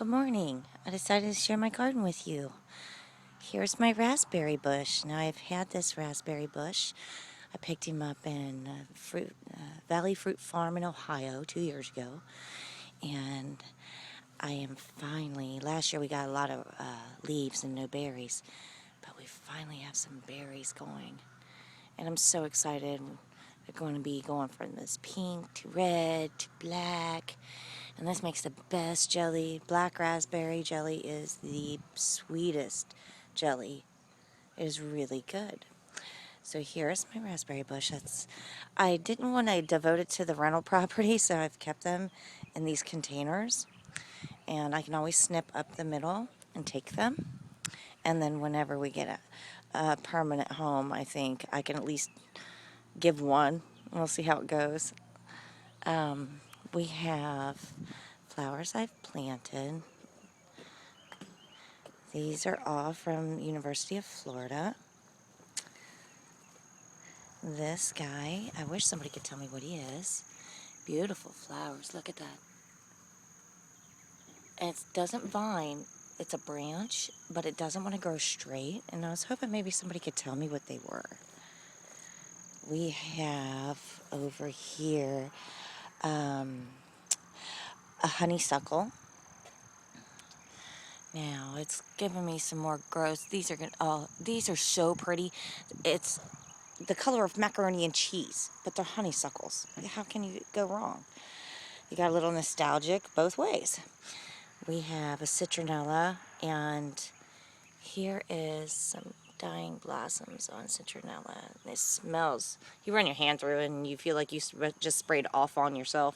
Good morning. I decided to share my garden with you. Here's my raspberry bush. Now I've had this raspberry bush. I picked him up in Valley Fruit Farm in Ohio 2 years ago. And I am finally, last year we got a lot of leaves and no berries. But we finally have some berries going. And I'm so excited. They're going to be going from this pink to red to black. And this makes the best jelly. Black raspberry jelly is the sweetest jelly. It is really good. So here's my raspberry bush. I didn't want to devote it to the rental property, so I've kept them in these containers. And I can always snip up the middle and take them. And then whenever we get a permanent home, I think I can at least give one. We'll see how it goes. We have flowers I've planted. These are all from University of Florida. This guy, I wish somebody could tell me what he is. Beautiful flowers, look at that. And it doesn't vine, it's a branch, but it doesn't want to grow straight. And I was hoping maybe somebody could tell me what they were. We have over here a honeysuckle. Now it's giving me some more growth. These are so pretty. It's the color of macaroni and cheese, but they're honeysuckles. How can you go wrong? You got a little nostalgic both ways. We have a citronella, and here is some dying blossoms on citronella. It smells. You run your hand through it and you feel like you just sprayed off on yourself.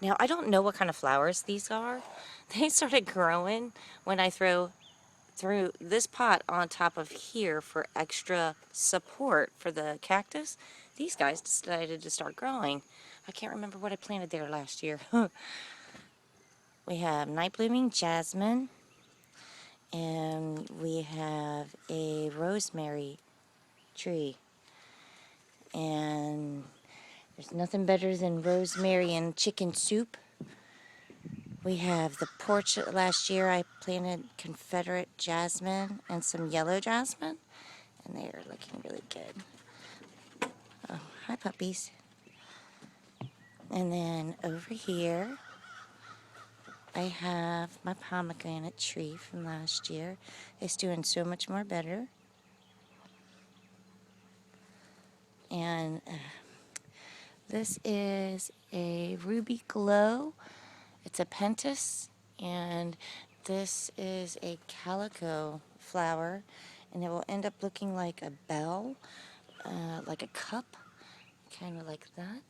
Now, I don't know what kind of flowers these are. They started growing when I threw this pot on top of here for extra support for the cactus. These guys decided to start growing. I can't remember what I planted there last year. We have night blooming jasmine, and we have a rosemary tree. And there's nothing better than rosemary and chicken soup. We have the porch. Last year I planted Confederate jasmine and some yellow jasmine, and they are looking really good. Oh, hi puppies. And then over here I have my pomegranate tree from last year. It's doing so much more better. And this is a ruby glow. It's a pentas, and this is a calico flower, and it will end up looking like a bell, like a cup, kind of like that.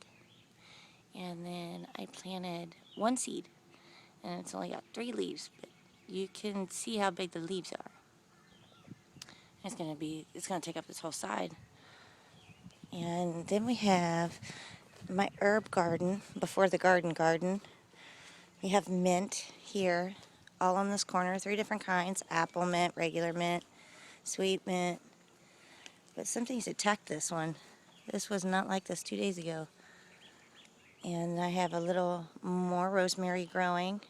And then I planted one seed, and it's only got 3 leaves, but you can see how big the leaves are. It's gonna take up this whole side. And then we have my herb garden before the garden. We have mint here, all on this corner, 3 different kinds: apple mint, regular mint, sweet mint. But something's attacked this one. This was not like this 2 days ago. And I have a little more rosemary growing.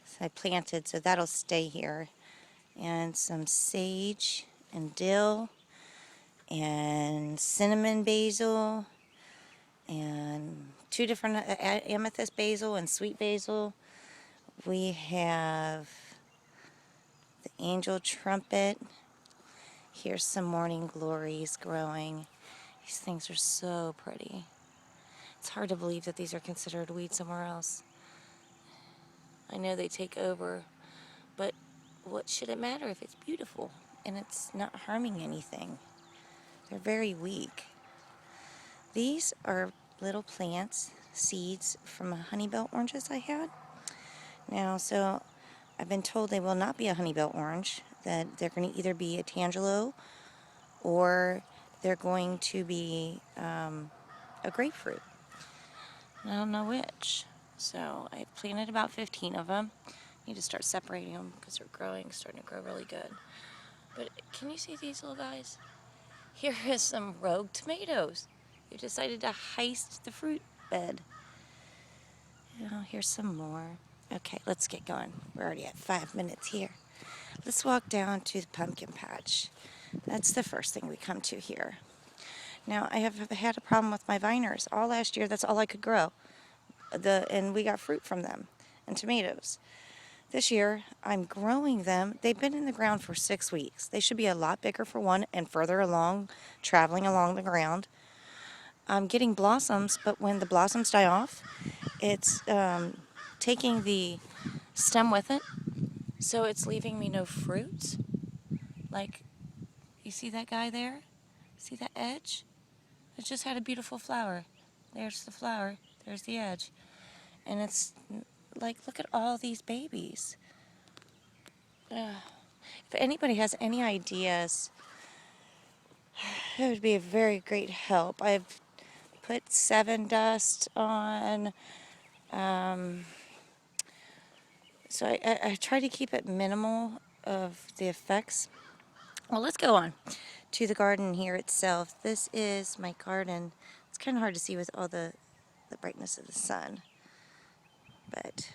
So I planted, so that'll stay here. And some sage and dill and cinnamon basil and 2 different amethyst basil and sweet basil. We have the angel trumpet. Here's some morning glories growing. These things are so pretty. It's hard to believe that these are considered weeds somewhere else. I know they take over, but what should it matter if it's beautiful and it's not harming anything? They're very weak. These are little plants, seeds from honeybell oranges I had. Now, so I've been told they will not be a honeybell orange, that they're going to either be a tangelo or they're going to be a grapefruit. I don't know which. So I planted about 15 of them. Need to start separating them because they're starting to grow really good. But can you see these little guys? Here is some rogue tomatoes. You decided to heist the fruit bed. Oh, here's some more. Okay, let's get going. We're already at 5 minutes here. Let's walk down to the pumpkin patch. That's the first thing we come to here. Now, I have had a problem with my viners. All last year, that's all I could grow. And we got fruit from them and tomatoes. This year, I'm growing them. They've been in the ground for 6 weeks. They should be a lot bigger for one and further along, traveling along the ground. I'm getting blossoms, but when the blossoms die off, it's taking the stem with it, so it's leaving me no fruit. Like, you see that guy there? See that edge? It just had a beautiful flower. There's the flower. There's the edge. And it's like, look at all these babies. If anybody has any ideas, it would be a very great help. I've put 7 dust on. So I try to keep it minimal of the effects. Well, let's go on to the garden here itself. This is my garden. It's kind of hard to see with all the brightness of the sun. But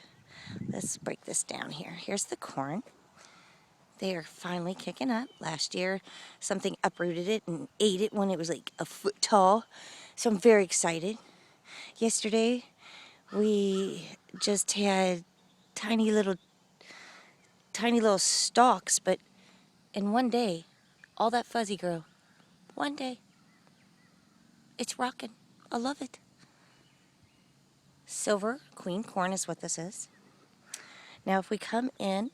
let's break this down here. Here's the corn. They are finally kicking up. Last year, something uprooted it and ate it when it was like a foot tall. So I'm very excited. Yesterday, we just had tiny little stalks, but in one day, all that fuzzy grew. One day. It's rocking. I love it. Silver queen corn is what this is. Now if we come in,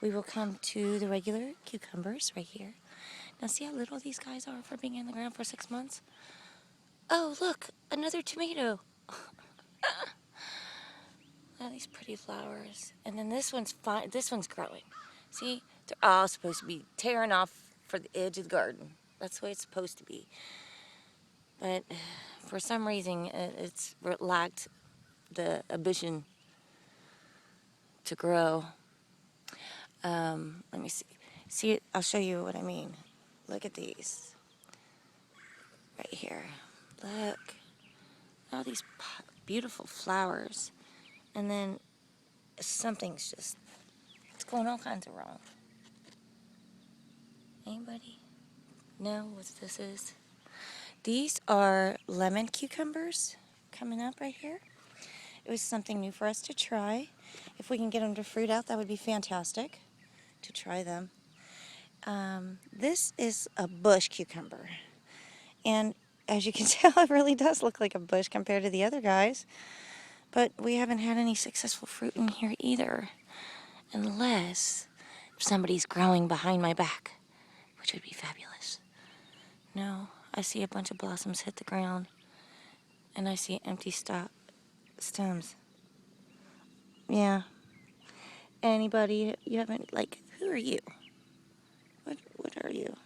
we will come to the regular cucumbers right here. Now see how little these guys are for being in the ground for 6 months? Oh, look, another tomato. Look at these pretty flowers. And then this one's fine. This one's growing. See, they're all supposed to be tearing off for the edge of the garden. That's the way it's supposed to be. But for some reason, it's lacked the ambition to grow. Let me see. See, I'll show you what I mean. Look at these. Right here. Look. All these beautiful flowers. And then something's just, it's going all kinds of wrong. Anybody know what this is? These are lemon cucumbers coming up right here. It was something new for us to try. If we can get them to fruit out, that would be fantastic to try them. This is a bush cucumber. And as you can tell, it really does look like a bush compared to the other guys. But we haven't had any successful fruit in here either. Unless somebody's growing behind my back, which would be fabulous. No, I see a bunch of blossoms hit the ground. And I see empty stems. Yeah. Anybody, you haven't, like, who are you? What are you?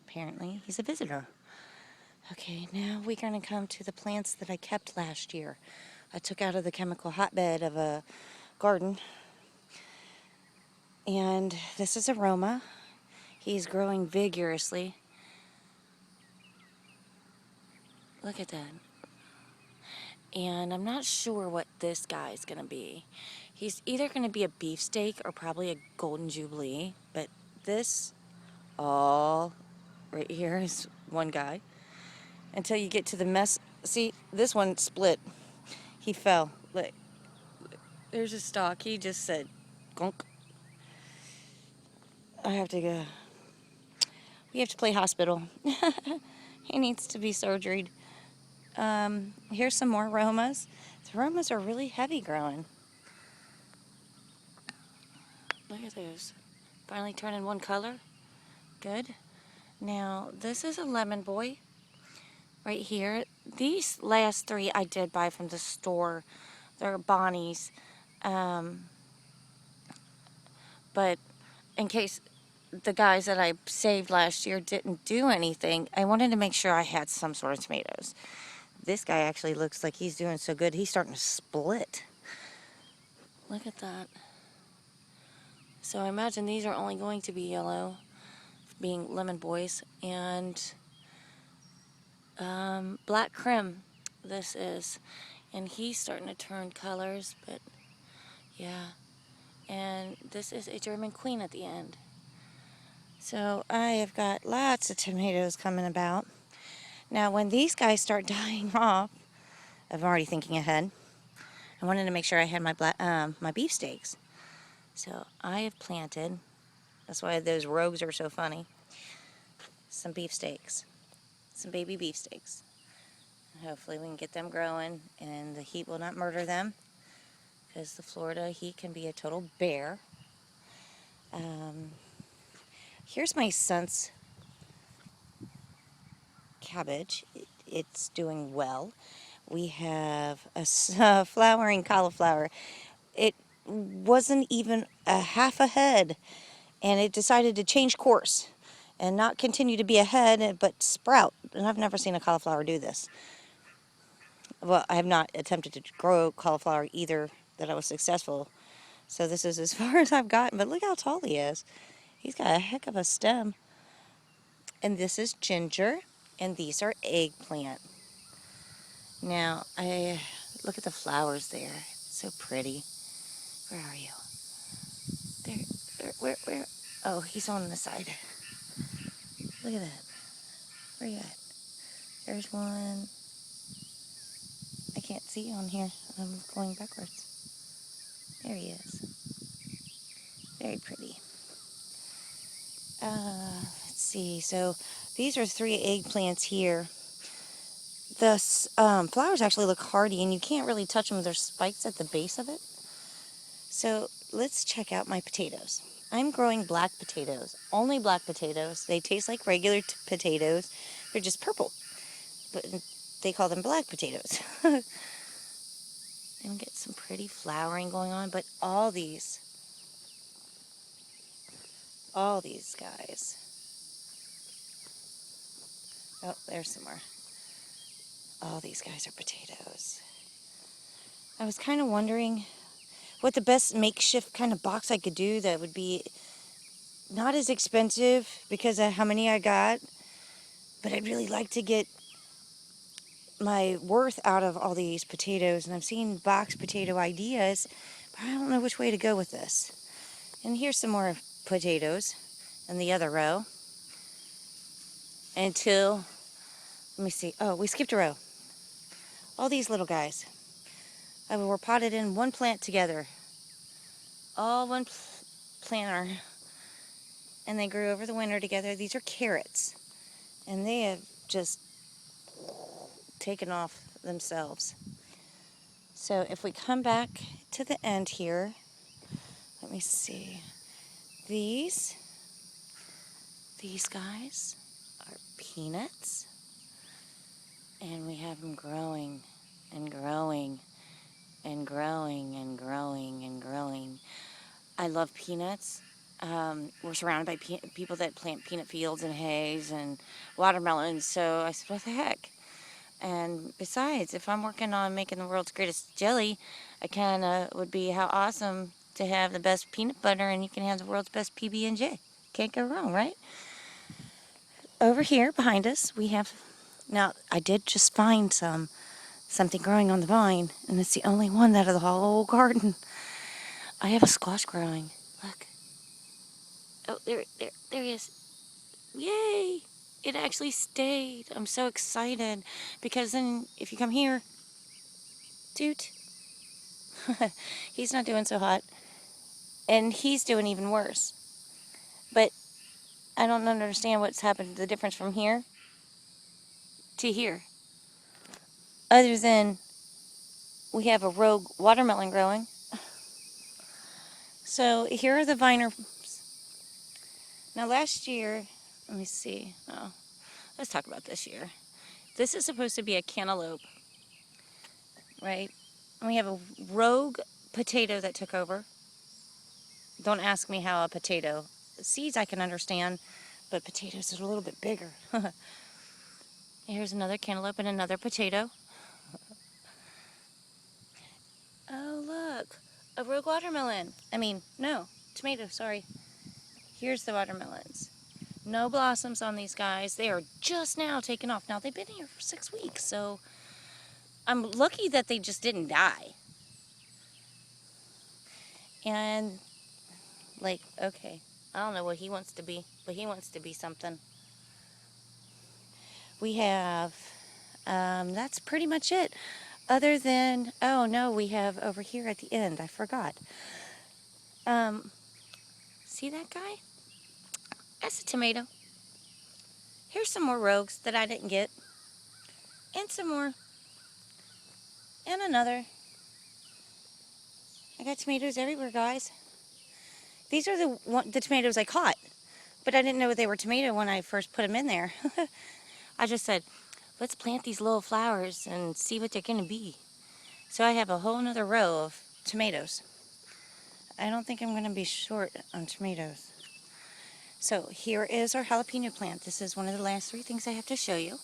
Apparently, he's a visitor. Okay, now we're going to come to the plants that I kept last year. I took out of the chemical hotbed of a garden. And this is Aroma. He's growing vigorously. Look at that. And I'm not sure what this guy is going to be. He's either going to be a beefsteak or probably a golden jubilee. But this, all right here is one guy. Until you get to the mess. See, this one split. He fell. Look, there's a stalk. He just said, gunk. I have to go. We have to play hospital. He needs to be surgeryed. Here's some more aromas. The aromas are really heavy growing. Look at those. Finally turning one color. Good. Now, this is a lemon boy right here. These last 3 I did buy from the store. They're Bonnie's. But in case the guys that I saved last year didn't do anything, I wanted to make sure I had some sort of tomatoes. This guy actually looks like he's doing so good. He's starting to split. Look at that. So I imagine these are only going to be yellow, being lemon boys. And black creme, this is. And he's starting to turn colors, but yeah. And this is a German queen at the end. So I have got lots of tomatoes coming about. Now when these guys start dying off, I'm already thinking ahead. I wanted to make sure I had my beefsteaks. So I have planted, that's why those rogues are so funny, some beefsteaks, some baby beefsteaks. Hopefully we can get them growing and the heat will not murder them, because the Florida heat can be a total bear. Here's my son's cabbage. It's doing well. We have a flowering cauliflower. It wasn't even a half a head, and it decided to change course and not continue to be a head, but sprout. And I've never seen a cauliflower do this. Well, I have not attempted to grow cauliflower either that I was successful. So this is as far as I've gotten, but look how tall he is. He's got a heck of a stem. And this is ginger, and these are eggplant. Now, I look at the flowers there. It's so pretty. Where are you? There, where? Oh, he's on the side. Look at that. Where you at? There's one. I can't see on here. I'm going backwards. There he is. Very pretty. Let's see. So these are 3 eggplants here. The flowers actually look hardy, and you can't really touch them. There's spikes at the base of it. So let's check out my potatoes. I'm growing black potatoes. Only black potatoes. They taste like regular potatoes. They're just purple. But they call them black potatoes. And get some pretty flowering going on. But all these guys. Oh, there's some more. All these guys are potatoes. I was kind of wondering what the best makeshift kind of box I could do that would be not as expensive because of how many I got, but I'd really like to get my worth out of all these potatoes. And I've seen box potato ideas, but I don't know which way to go with this. And here's some more potatoes in the other row. Until, let me see. Oh, we skipped a row. All these little guys were potted in one plant together. All one planter. And they grew over the winter together. These are carrots. And they have just taken off themselves. So if we come back to the end here, let me see. These guys are peanuts. And we have them growing and growing and growing and growing and growing. I love peanuts. We're surrounded by people that plant peanut fields and hays and watermelons, so I said, what the heck? And besides, if I'm working on making the world's greatest jelly, I kind of would be how awesome to have the best peanut butter, and you can have the world's best PB&J. Can't go wrong, right? Over here behind us, we have, now I did just find something growing on the vine, and it's the only one out of the whole garden. I have a squash growing. Look. Oh, there he is. Yay! It actually stayed. I'm so excited because then if you come here, Toot, he's not doing so hot, and he's doing even worse. But I don't understand what's happened, the difference from here to here. Other than we have a rogue watermelon growing. So here are the viner. Now last year, let me see. Oh, let's talk about this year. This is supposed to be a cantaloupe, right? And we have a rogue potato that took over. Don't ask me how a potato. Seeds I can understand, but potatoes are a little bit bigger. Here's another cantaloupe and another potato. Oh, look. A rogue watermelon. No, tomato, sorry. Here's the watermelons. No blossoms on these guys. They are just now taking off. Now, they've been here for 6 weeks, so I'm lucky that they just didn't die. And, like, okay, I don't know what he wants to be, but he wants to be something. We have, that's pretty much it. Other than, oh no, we have over here at the end, I forgot. See that guy? That's a tomato. Here's some more rogues that I didn't get. And some more. And another. I got tomatoes everywhere, guys. These are the tomatoes I caught. But I didn't know they were tomato when I first put them in there. I just said, let's plant these little flowers and see what they're going to be. So I have a whole nother row of tomatoes. I don't think I'm going to be short on tomatoes. So here is our jalapeno plant. This is one of the last 3 things I have to show you.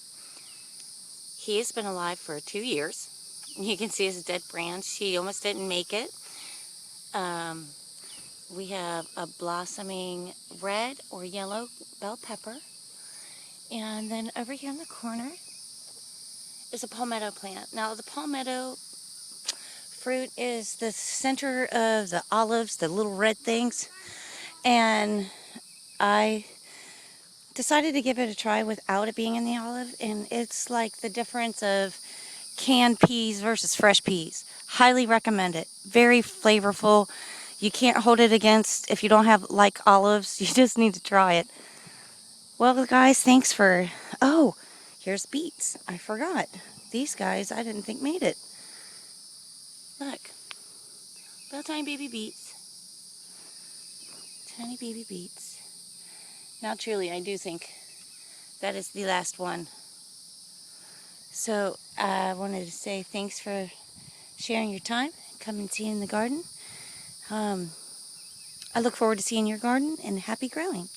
He has been alive for 2 years. You can see his dead branch. He almost didn't make it. We have a blossoming red or yellow bell pepper. And then over here in the corner is a palmetto plant. Now the palmetto fruit is the center of the olives, the little red things. And I decided to give it a try without it being in the olive. And it's like the difference of canned peas versus fresh peas. Highly recommend it. Very flavorful. You can't hold it against if you don't have like olives. You just need to try it. Well, guys, thanks for... Oh, here's beets. I forgot. These guys I didn't think made it. Look. Little tiny baby beets. Tiny baby beets. Now, truly, I do think that is the last one. So, I wanted to say thanks for sharing your time. Come and see in the garden. I look forward to seeing your garden, and happy growing.